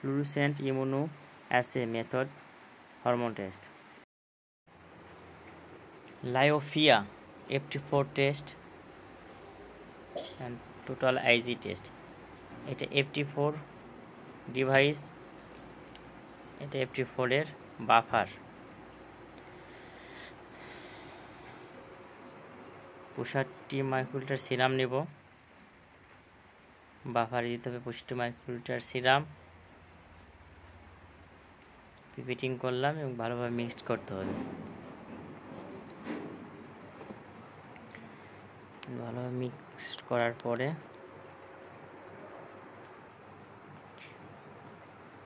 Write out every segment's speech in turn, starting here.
fluorescent immunoassay method, hormone test. Lyophia FT4 test and total IG test. এটা FT4 device, এটা FT4 এর buffer. 65 microlitre serum নেব, বাফারে দিতে হবে 65 মাইক্রোলিটার সিরাম। পিপিটিং করলাম এবং ভালোভাবে মিক্সড করতে হবে। ভালোভাবে মিক্সড করার পরে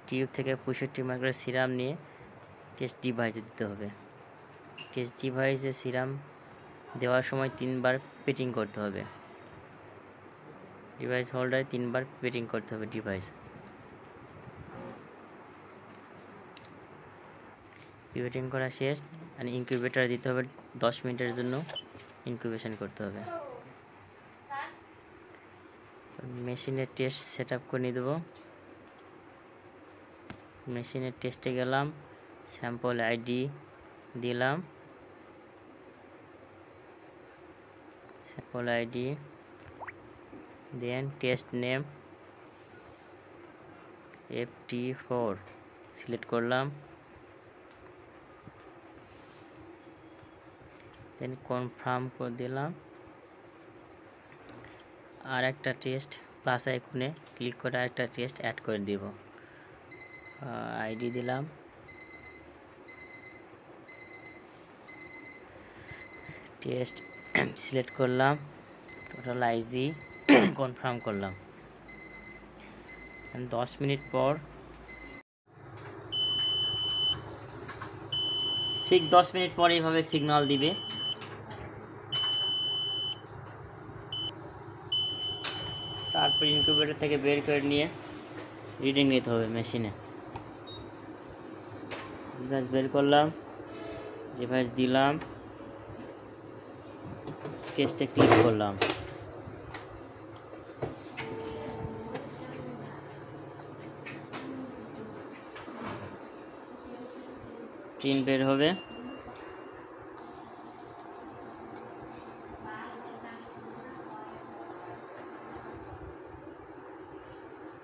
টিউব থেকে 65 মাইক্রোলিটার সিরাম নিয়ে টেস্ট ডিভাইসে দিতে হবে। টেস্ট ডিভাইসে সিরাম দেওয়ার সময় 3 বার পিপিটিং করতে হবে। ডিভাইস হোল্ডারে 3 বার পিপিটিং করতে হবে ডিভাইস। পিপিটিং করা শেষ, আর ইনকিউবেটর দিতে হবে 10 মিনিটের জন্য ইনকিউবেশন করতে হবে। মেশিনের টেস্ট সেট আপ করে নিয়ে দেবো। মেশিনের টেস্টে গেলাম, স্যাম্পল আইডি দিলাম, স্যাম্পল আইডি দেন টেস্ট নেম FT4 সিলেক্ট করলাম, দেন কনফার্ম করে দিলাম। আর একটা টেস্ট প্লাস আইকনে ক্লিক করে আরেকটা টেস্ট অ্যাড করে দিব। আইডি দিলাম, টেস্ট সিলেক্ট করলাম, টোটাল আইজি কনফার্ম করলাম। 10 মিনিট পর, ঠিক 10 মিনিট পর এইভাবে সিগন্যাল দিবে। তারপর ইনকিউবেটর থেকে বের করে নিয়ে রিডিং নিতে হবে মেশিনে। ডিভাইস বের করলাম, ডিভাইস দিলাম, টেস্টে ক্লিক করলাম। প্রিন্ট বের হবে।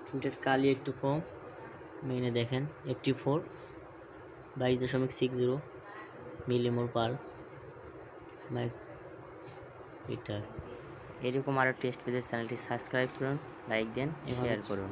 প্রিন্টের কালি একটু কম, মেনে দেখেন FT4 22.60 মিলিমোল পার লিটার। এরকম আরও টেস্ট পেতে চ্যানেলটি সাবস্ক্রাইব করুন, লাইক দেন, শেয়ার করুন।